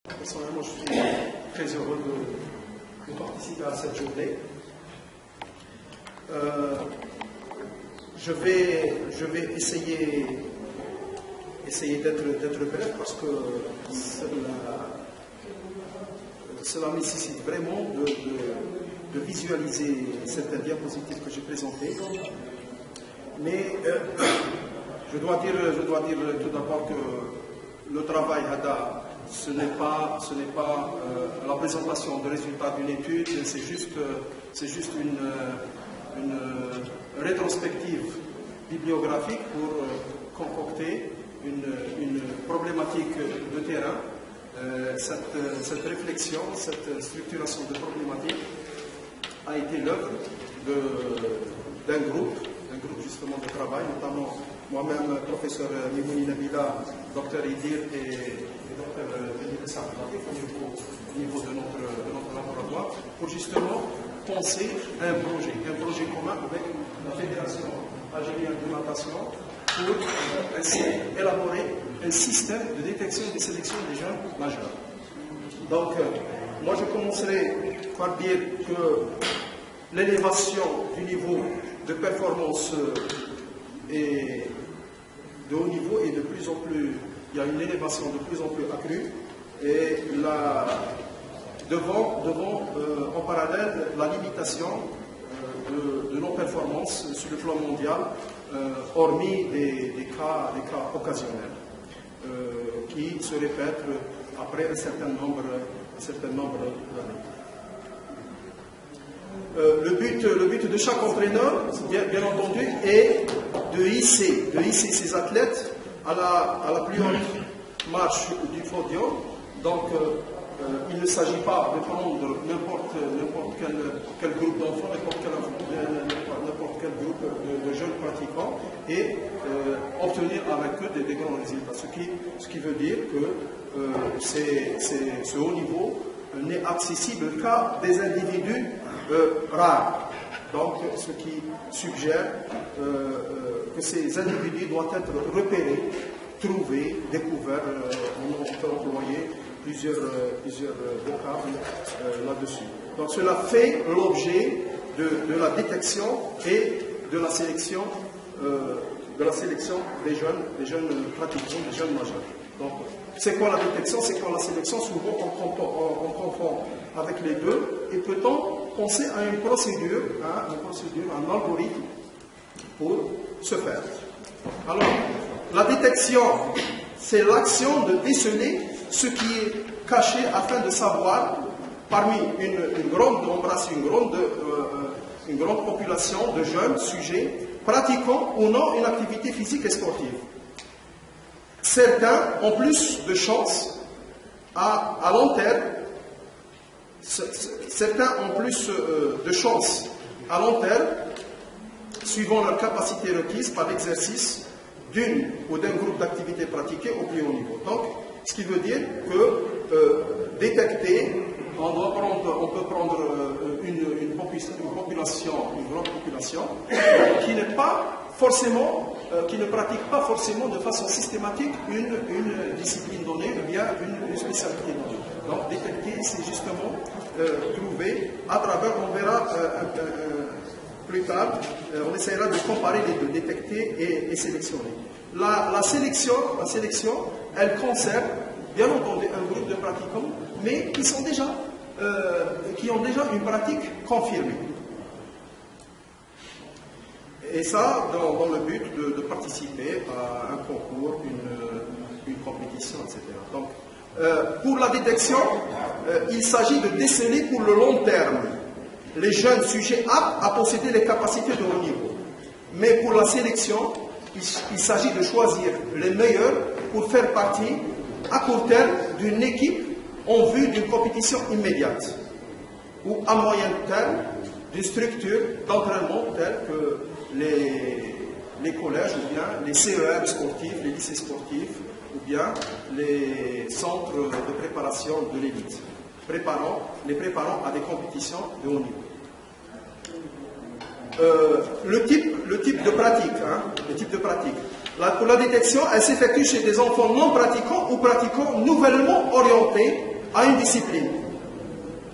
Personnellement, je suis très heureux de participer à cette journée. Je vais essayer d'être bref parce que cela nécessite vraiment de visualiser certaines diapositives que j'ai présentées. Mais je dois dire tout d'abord que le travail HADA, ce n'est pas la présentation de résultats d'une étude, c'est juste une rétrospective bibliographique pour concocter une problématique de terrain. Cette réflexion, cette structuration de problématique a été l'œuvre d'un groupe justement de travail, notamment moi-même, professeur Mimouni Nabila, docteur Idir et docteur Denis Sarfati au niveau de notre laboratoire, pour justement penser à un projet commun avec la Fédération algérienne de natation pour ainsi élaborer un système de détection et de sélection des jeunes majeurs. Donc, moi je commencerai par dire que l'élévation du niveau de performance est de haut niveau et de plus en plus, il y a une élévation de plus en plus accrue et devant en parallèle la limitation de nos performances sur le plan mondial, hormis des cas occasionnels qui se répètent après un certain nombre d'années. Le but de chaque entraîneur, bien entendu, est de hisser ses athlètes à la plus haute marche du podium. Donc, il ne s'agit pas de prendre n'importe quel groupe d'enfants, n'importe quel groupe de jeunes pratiquants et obtenir avec eux des grands résultats. Ce qui veut dire que ce haut niveau n'est accessible qu'à des individus rares. Donc, ce qui suggère que ces individus doivent être repérés, trouvés, découverts. On peut employer plusieurs vocables là-dessus. Donc, cela fait l'objet de la détection et de la sélection des jeunes pratiquants, des jeunes majeurs. Donc, c'est quoi la détection, c'est quoi la sélection? Souvent, on confond avec les deux. Et peut-on penser à une procédure, un algorithme pour ce faire? Alors, la détection, c'est l'action de déceler ce qui est caché afin de savoir, parmi une grande population de jeunes sujets pratiquant ou non une activité physique et sportive. Certains ont plus de chances à long terme. Certains ont plus de chances à long terme, suivant leur capacité requise par l'exercice d'une ou d'un groupe d'activités pratiquées au plus haut niveau. Donc, ce qui veut dire que détecter, on peut prendre une grande population, qui ne pratique pas forcément de façon systématique une discipline donnée ou bien une spécialité donnée. Donc, détecter, c'est justement trouver à travers, on verra plus tard, on essaiera de comparer les deux, détecter et sélectionner. La sélection, elle concerne, bien entendu, un groupe de pratiquants, mais qui ont déjà une pratique confirmée. Et ça, dans le but de participer à un concours, une compétition, etc. Donc, pour la détection, il s'agit de déceler pour le long terme les jeunes sujets aptes à posséder les capacités de haut niveau. Mais pour la sélection, il s'agit de choisir les meilleurs pour faire partie, à court terme, d'une équipe en vue d'une compétition immédiate ou à moyen terme d'une structure d'entraînement telle que les collèges ou bien les CER sportifs, les lycées sportifs ou bien les centres de préparation de l'élite, les préparant à des compétitions de haut niveau. Le type de pratique. Pour la détection, elle s'effectue chez des enfants non pratiquants ou pratiquants nouvellement orientés à une discipline.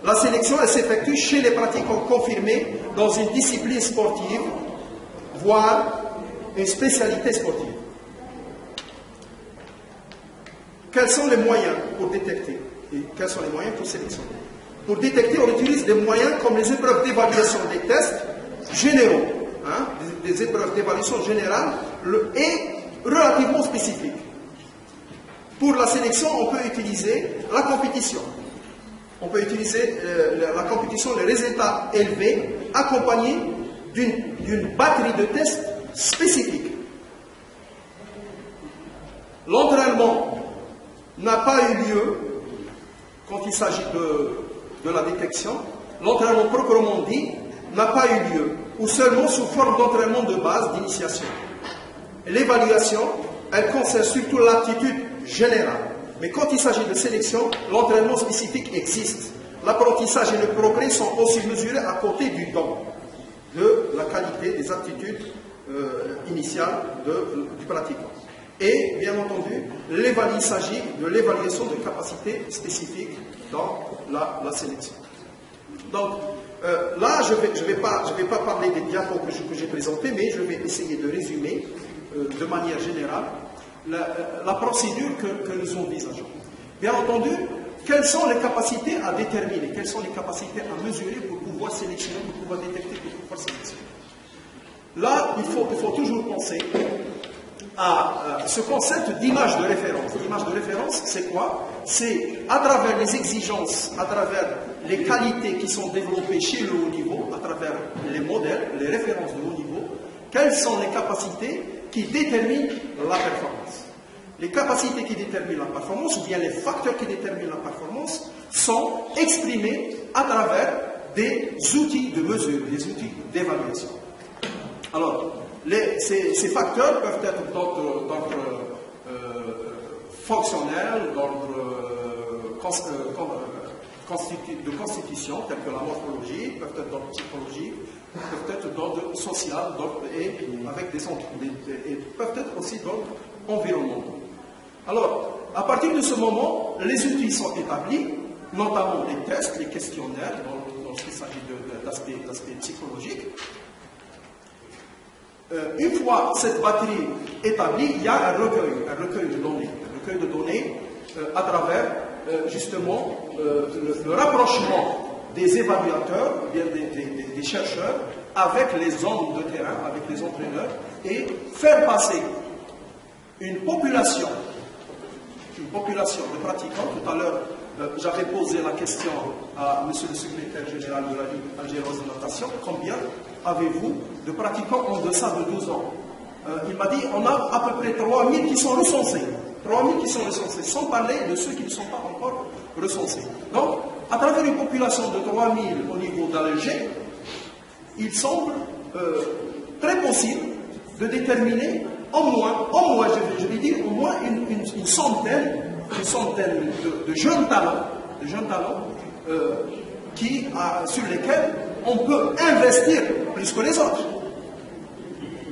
La sélection, elle s'effectue chez les pratiquants confirmés dans une discipline sportive, voire une spécialité sportive. Quels sont les moyens pour détecter et quels sont les moyens pour sélectionner? Pour détecter, on utilise des moyens comme les épreuves d'évaluation des tests généraux, des épreuves d'évaluation générale et relativement spécifiques. Pour la sélection, on peut utiliser la compétition. On peut utiliser la compétition, les résultats élevés, accompagnés d'une batterie de tests spécifiques. L'entraînement n'a pas eu lieu quand il s'agit de la détection. L'entraînement proprement dit n'a pas eu lieu, ou seulement sous forme d'entraînement de base, d'initiation. L'évaluation, elle concerne surtout l'aptitude générale. Mais quand il s'agit de sélection, l'entraînement spécifique existe. L'apprentissage et le progrès sont aussi mesurés à côté du don, de la qualité des aptitudes initiales du pratiquant. Et, bien entendu, il s'agit de l'évaluation de capacités spécifiques dans la sélection. Donc, là, je vais pas parler des diapos que j'ai présentés, mais je vais essayer de résumer de manière générale la procédure que nous envisageons. Bien entendu, quelles sont les capacités à déterminer, quelles sont les capacités à mesurer pour pouvoir sélectionner, pour pouvoir détecter, pour pouvoir sélectionner. Là, il faut toujours penser à ce concept d'image de référence. L'image de référence, c'est quoi? C'est à travers les exigences, à travers les qualités qui sont développées chez le haut niveau, à travers les modèles, les références de haut niveau, quelles sont les capacités qui déterminent la performance. Les capacités qui déterminent la performance, ou bien les facteurs qui déterminent la performance, sont exprimés à travers des outils de mesure, des outils d'évaluation. Alors, ces facteurs peuvent être d'ordre fonctionnel, d'ordre de constitution, tels que la morphologie, peuvent être d'ordre psychologique, peuvent être d'ordre social, et peuvent être aussi d'ordre environnemental. Alors, à partir de ce moment, les outils sont établis, notamment les tests, les questionnaires, lorsqu'il s'agit d'aspects psychologiques. Une fois cette batterie établie, il y a un recueil de données, à travers justement le rapprochement des évaluateurs, bien des chercheurs, avec les hommes de terrain, avec les entraîneurs, et faire passer une population de pratiquants. Tout à l'heure, j'avais posé la question à M. le secrétaire général de la Ligue algéroise de natation, combien avez-vous de pratiquants en deçà de 12 ans? Il m'a dit, on a à peu près 3000 qui sont recensés. 3000 qui sont recensés, sans parler de ceux qui ne sont pas encore recensés. Donc, à travers une population de 3000 au niveau d'Alger, il semble très possible de déterminer au moins, je vais dire, au moins une centaine de jeunes talents, sur lesquels on peut investir plus que les autres.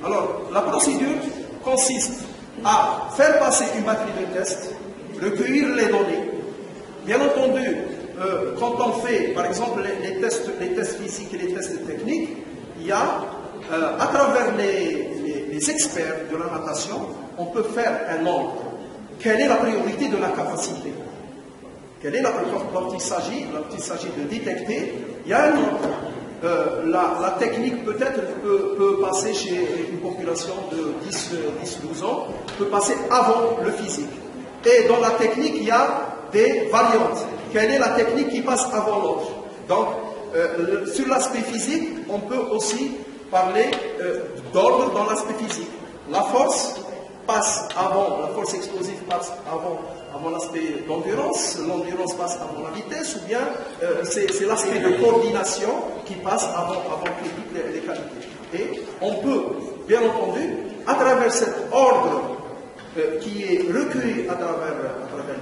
Alors, la procédure consiste à faire passer une batterie de tests, recueillir les données. Bien entendu, quand on fait, par exemple, les tests physiques et les tests techniques, il y a, à travers les experts de la natation, on peut faire un ordre. Quelle est la priorité de la capacité? Quand il s'agit de détecter, il y a un ordre. La technique peut-être peut passer chez une population de 10-12 ans, peut passer avant le physique. Et dans la technique, il y a des variantes. Quelle est la technique qui passe avant l'autre? Donc, sur l'aspect physique, on peut aussi parler d'ordre dans l'aspect physique. La force passe avant, la force explosive passe avant l'aspect d'endurance, l'endurance passe avant la vitesse, ou bien c'est l'aspect de coordination qui passe avant toutes les qualités. Et on peut, bien entendu, à travers cet ordre qui est recueilli à travers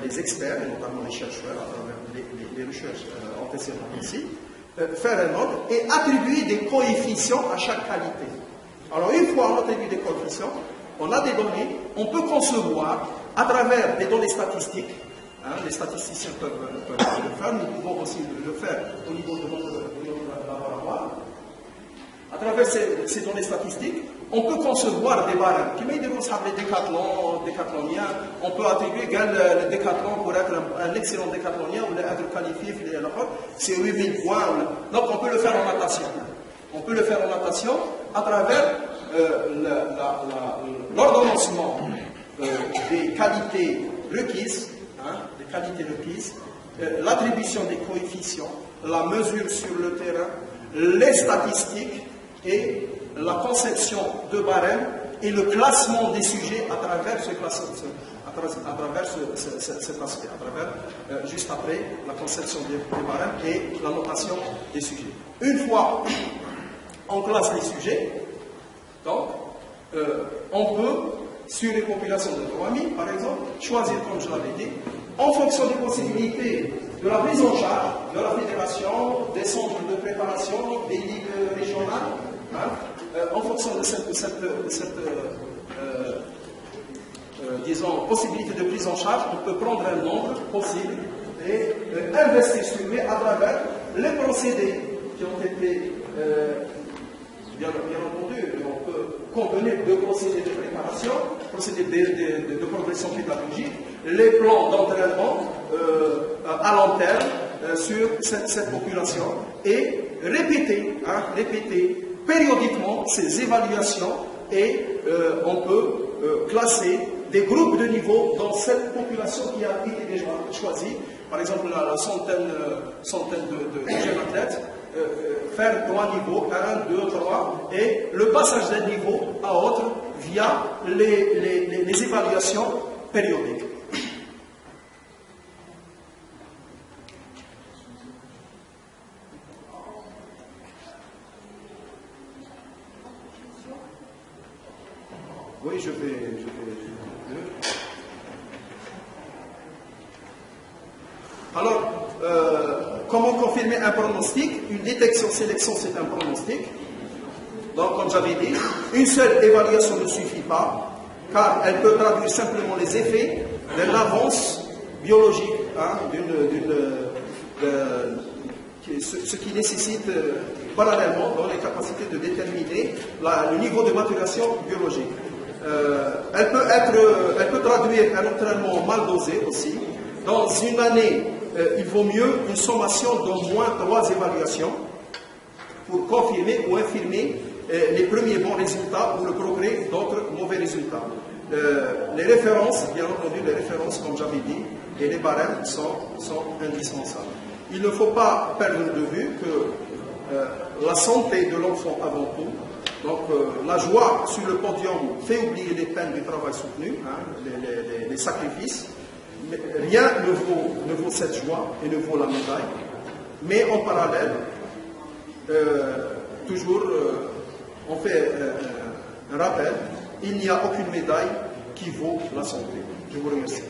les experts, et notamment les chercheurs, à travers les recherches antécédentes ici, faire un ordre et attribuer des coefficients à chaque qualité. Alors une fois on attribue des coefficients, on a des données, on peut concevoir à travers des données statistiques les statisticiens peuvent le faire, nous pouvons aussi le faire au niveau de notre laboratoire. À travers ces données statistiques, on peut concevoir des barèmes. Qui met des décathloniens, on peut attribuer le décathlon pour être un excellent décathlonien ou être qualifié, c'est 8000 points. Donc on peut le faire en natation. On peut le faire en natation à travers l'ordonnancement des qualités requises, l'attribution des coefficients, la mesure sur le terrain, les statistiques et la conception de barèmes et le classement des sujets à travers ce aspect, juste après la conception des barèmes et la notation des sujets. Une fois on classe les sujets, donc on peut, sur les populations de 3000 par exemple, choisir, comme je l'avais dit, en fonction des possibilités de la prise en charge de la fédération, des centres de préparation, des ligues régionales, en fonction de cette disons, possibilité de prise en charge, on peut prendre un nombre possible et investir sur lui à travers les procédés qui ont été, bien entendu, on peut convenir de procédés de préparation, procédés de progression pédagogique, les plans d'entraînement à long terme sur cette population et répéter périodiquement ces évaluations et on peut classer des groupes de niveau dans cette population qui a été déjà choisie. Par exemple, la centaine de jeunes athlètes, faire 3 niveaux, 1, 2, 3, et le passage d'un niveau à autre via les évaluations périodiques. Oui, je vais. Alors, comment confirmer un pronostic? Une détection-sélection, c'est un pronostic. Donc, comme j'avais dit, une seule évaluation ne suffit pas, car elle peut traduire simplement les effets d'une avance biologique, ce qui nécessite parallèlement dans les capacités de déterminer le niveau de maturation biologique. Elle peut traduire un entraînement mal dosé aussi. Dans une année, il vaut mieux une sommation d'au moins 3 évaluations pour confirmer ou infirmer les premiers bons résultats ou le progrès d'autres mauvais résultats. Les références, bien entendu, comme j'avais dit, et les barèmes sont indispensables. Il ne faut pas perdre de vue que la santé de l'enfant avant tout. Donc la joie sur le podium fait oublier les peines du travail soutenu, les sacrifices. Mais rien ne vaut cette joie et ne vaut la médaille. Mais en parallèle, toujours, on fait un rappel, il n'y a aucune médaille qui vaut la santé. Je vous remercie.